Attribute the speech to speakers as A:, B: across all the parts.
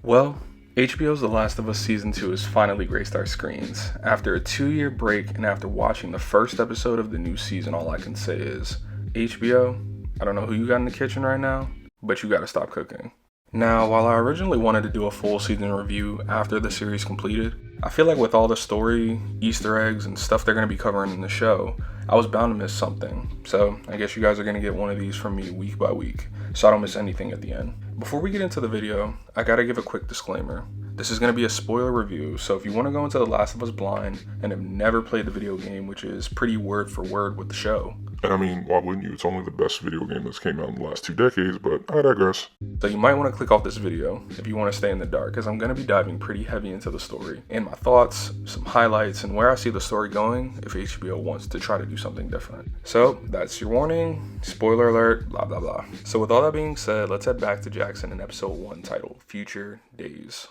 A: Well, HBO's The Last of Us Season 2 has finally graced our screens. After a 2-year break and after watching the first episode of the new season, all I can say is, HBO, I don't know who you got in the kitchen right now, but you gotta stop cooking. Now, while I originally wanted to do a full season review after the series completed, I feel like with all the story, Easter eggs, and stuff they're going to be covering in the show, I was bound to miss something. So I guess you guys are going to get one of these from me week by week, so I don't miss anything at the end. Before we get into the video, I gotta give a quick disclaimer. This is going to be a spoiler review, so if you want to go into The Last of Us blind and have never played the video game, which is pretty word for word with the show.
B: And I mean, why wouldn't you? It's only the best video game that's came out in the last 2 decades, but I digress.
A: So you might want to click off this video if you want to stay in the dark, as I'm going to be diving pretty heavy into the story and my thoughts, some highlights, and where I see the story going if HBO wants to try to do something different. So that's your warning, spoiler alert, blah blah blah. So with all that being said, let's head back to Jackson in episode 1 titled Future Days.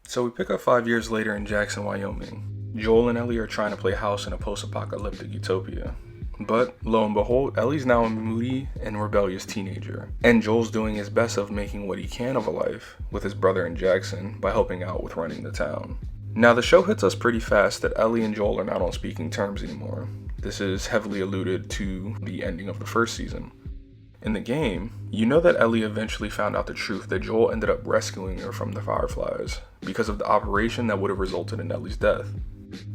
A: So we pick up 5 years later in Jackson, Wyoming. Joel and Ellie are trying to play house in a post-apocalyptic utopia. But, lo and behold, Ellie's now a moody and rebellious teenager. And Joel's doing his best of making what he can of a life with his brother in Jackson by helping out with running the town. Now the show hits us pretty fast that Ellie and Joel are not on speaking terms anymore. This is heavily alluded to the ending of the first season. In the game, you know that Ellie eventually found out the truth that Joel ended up rescuing her from the Fireflies because of the operation that would have resulted in Ellie's death.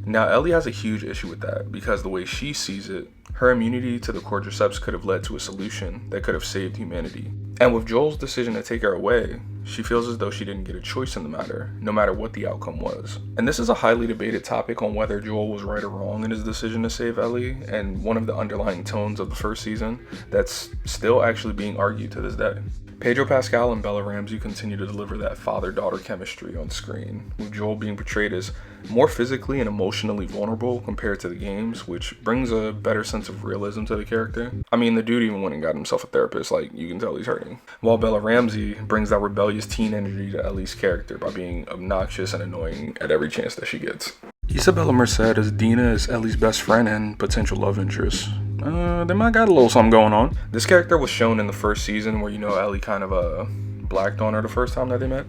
A: Now Ellie has a huge issue with that because the way she sees it, her immunity to the cordyceps could have led to a solution that could have saved humanity. And with Joel's decision to take her away, she feels as though she didn't get a choice in the matter, no matter what the outcome was. And this is a highly debated topic on whether Joel was right or wrong in his decision to save Ellie, and one of the underlying tones of the first season that's still actually being argued to this day. Pedro Pascal and Bella Ramsey continue to deliver that father-daughter chemistry on screen, with Joel being portrayed as more physically and emotionally vulnerable compared to the games, which brings a better sense of realism to the character. I mean, the dude even went and got himself a therapist, like, you can tell he's hurting. While Bella Ramsey brings that rebellious teen energy to Ellie's character by being obnoxious and annoying at every chance that she gets. Isabella Merced as Dina is Ellie's best friend and potential love interest. They might got a little something going on. This character was shown in the first season where, you know, Ellie kind of blacked on her the first time that they met.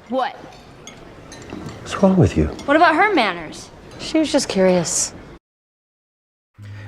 C: What?
D: What's wrong with you?
C: What about her manners?
E: She was just curious.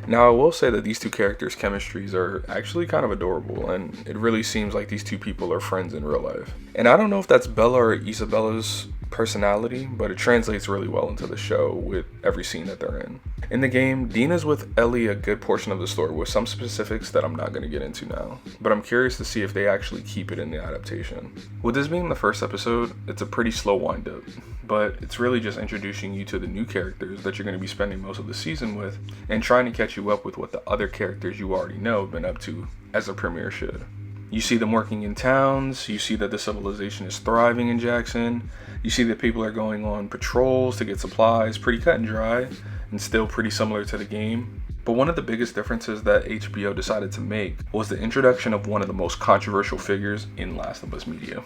A: Now, I will say that these two characters' chemistries are actually kind of adorable, and it really seems like these two people are friends in real life. And I don't know if that's Bella or Isabella's personality, but it translates really well into the show with every scene that they're in. In the game, Dina's with Ellie a good portion of the story with some specifics that I'm not going to get into now, but I'm curious to see if they actually keep it in the adaptation. With this being the first episode, it's a pretty slow wind up, but it's really just introducing you to the new characters that you're going to be spending most of the season with and trying to catch you up with what the other characters you already know have been up to, as a premiere should. You see them working in towns, you see that the civilization is thriving in Jackson, you see that people are going on patrols to get supplies, pretty cut and dry, and still pretty similar to the game. But one of the biggest differences that HBO decided to make was the introduction of one of the most controversial figures in Last of Us media,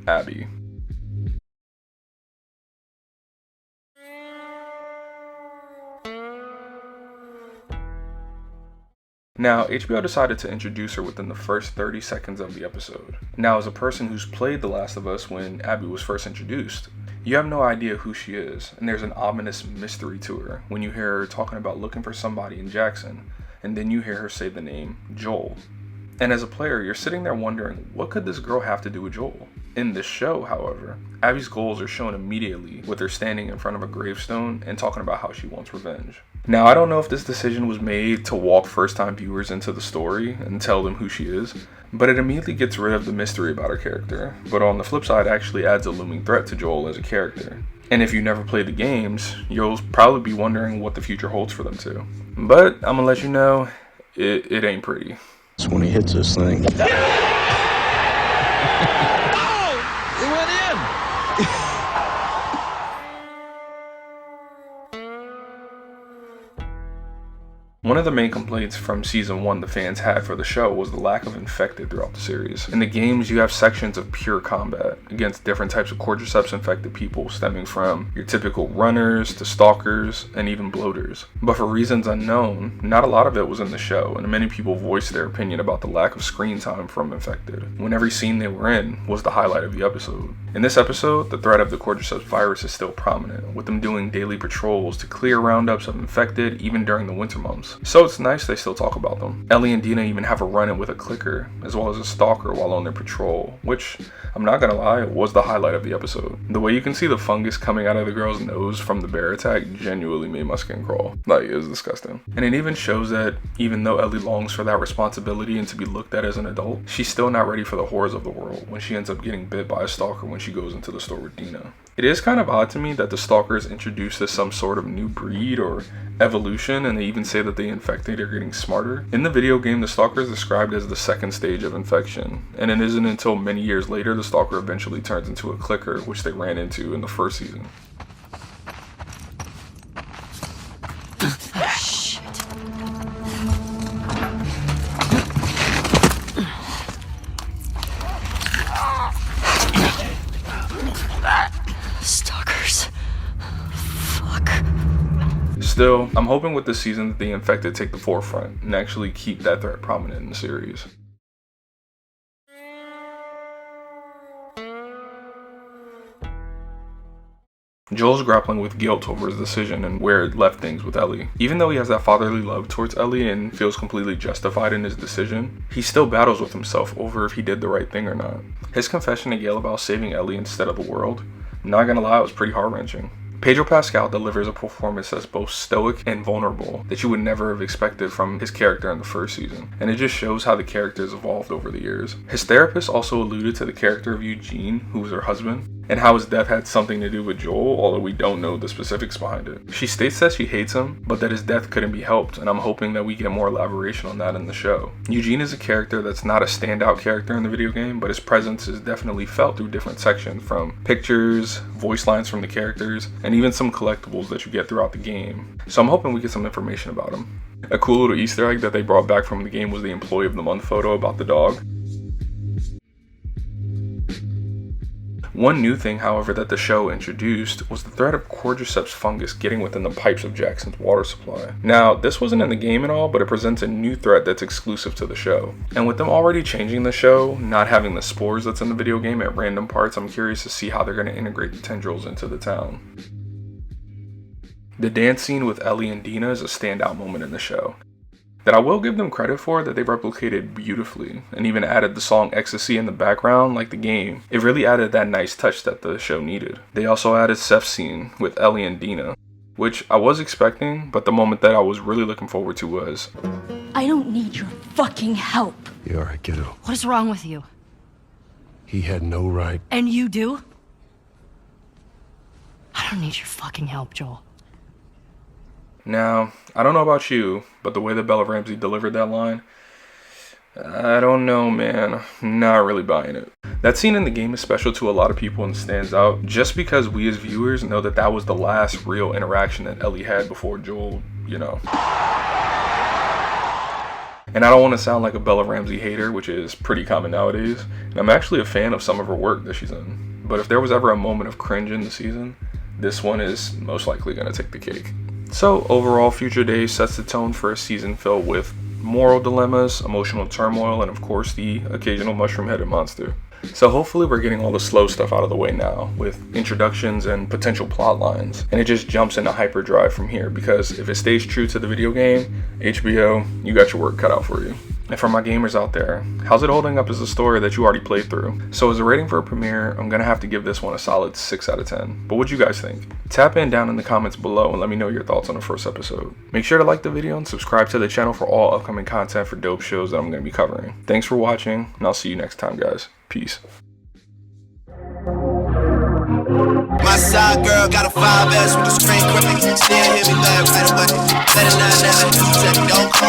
A: Abby. Now, HBO decided to introduce her within the first 30 seconds of the episode. Now, as a person who's played The Last of Us when Abby was first introduced, you have no idea who she is, and there's an ominous mystery to her when you hear her talking about looking for somebody in Jackson, and then you hear her say the name Joel. And as a player, you're sitting there wondering, what could this girl have to do with Joel? In this show, however, Abby's goals are shown immediately with her standing in front of a gravestone and talking about how she wants revenge. Now, I don't know if this decision was made to walk first-time viewers into the story and tell them who she is, but it immediately gets rid of the mystery about her character, but on the flip side actually adds a looming threat to Joel as a character. And if you never played the games, you'll probably be wondering what the future holds for them too. But I'm gonna let you know, it ain't pretty.
D: It's when he hits this thing.
A: One of the main complaints from season 1 the fans had for the show was the lack of infected throughout the series. In the games, you have sections of pure combat against different types of cordyceps infected people, stemming from your typical runners to stalkers and even bloaters. But for reasons unknown, not a lot of it was in the show, and many people voiced their opinion about the lack of screen time from infected, when every scene they were in was the highlight of the episode. In this episode, the threat of the cordyceps virus is still prominent, with them doing daily patrols to clear roundups of infected even during the winter months. So it's nice they still talk about them. Ellie and Dina even have a run-in with a clicker, as well as a stalker while on their patrol, which, I'm not gonna lie, was the highlight of the episode. The way you can see the fungus coming out of the girl's nose from the bear attack genuinely made my skin crawl. Like, it was disgusting. And it even shows that even though Ellie longs for that responsibility and to be looked at as an adult, she's still not ready for the horrors of the world when she ends up getting bit by a stalker when she goes into the store with Dina. It is kind of odd to me that the stalker is introduced as some sort of new breed or evolution, and they even say that the infected are getting smarter. In the video game, the stalker is described as the second stage of infection, and it isn't until many years later the stalker eventually turns into a clicker, which they ran into in the first season.
E: Stalkers. Fuck.
A: Still, I'm hoping with this season that the infected take the forefront and actually keep that threat prominent in the series. Joel's grappling with guilt over his decision and where it left things with Ellie. Even though he has that fatherly love towards Ellie and feels completely justified in his decision, he still battles with himself over if he did the right thing or not. His confession to Gail about saving Ellie instead of the world, not gonna lie, it was pretty heart-wrenching. Pedro Pascal delivers a performance that's both stoic and vulnerable that you would never have expected from his character in the first season, and it just shows how the character has evolved over the years. His therapist also alluded to the character of Eugene, who was her husband, and how his death had something to do with Joel, although we don't know the specifics behind it. She states that she hates him, but that his death couldn't be helped, and I'm hoping that we get more elaboration on that in the show. Eugene is a character that's not a standout character in the video game, but his presence is definitely felt through different sections, from pictures, voice lines from the characters, and even some collectibles that you get throughout the game. So I'm hoping we get some information about him. A cool little Easter egg that they brought back from the game was the Employee of the Month photo about the dog. One new thing, however, that the show introduced was the threat of cordyceps fungus getting within the pipes of Jackson's water supply. Now, this wasn't in the game at all, but it presents a new threat that's exclusive to the show. And with them already changing the show, not having the spores that's in the video game at random parts, I'm curious to see how they're going to integrate the tendrils into the town. The dance scene with Ellie and Dina is a standout moment in the show that I will give them credit for, that they replicated beautifully, and even added the song Ecstasy in the background like the game. It really added that nice touch that the show needed. They also added Seth's scene with Ellie and Dina, which I was expecting, but the moment that I was really looking forward to was,
C: I don't need your fucking help.
D: You're right, kiddo.
E: What is wrong with you?
D: He had no right.
E: And you do? I don't need your fucking help, Joel.
A: now, I don't know about you, but the way that Bella Ramsey delivered that line, I don't know, man. Not really buying it. That scene in the game is special to a lot of people and stands out just because we as viewers know that that was the last real interaction that Ellie had before Joel, you know. And I don't want to sound like a Bella Ramsey hater, which is pretty common nowadays. And I'm actually a fan of some of her work that she's in. But if there was ever a moment of cringe in the season, this one is most likely going to take the cake. So overall, Future Days sets the tone for a season filled with moral dilemmas, emotional turmoil, and of course the occasional mushroom-headed monster. So hopefully we're getting all the slow stuff out of the way now, with introductions and potential plot lines, and it just jumps into hyperdrive from here, because if it stays true to the video game, HBO, you got your work cut out for you. And for my gamers out there, how's it holding up as a story that you already played through? So as a rating for a premiere, I'm gonna have to give this one a solid 6 out of 10. But what'd you guys think? Tap in down in the comments below and let me know your thoughts on the first episode. Make sure to like the video and subscribe to the channel for all upcoming content for dope shows that I'm gonna be covering. Thanks for watching, and I'll see you next time, guys. Peace.
F: My side girl got a 5S with a screen quick. Still hit me back right away. Better not never. Said don't call.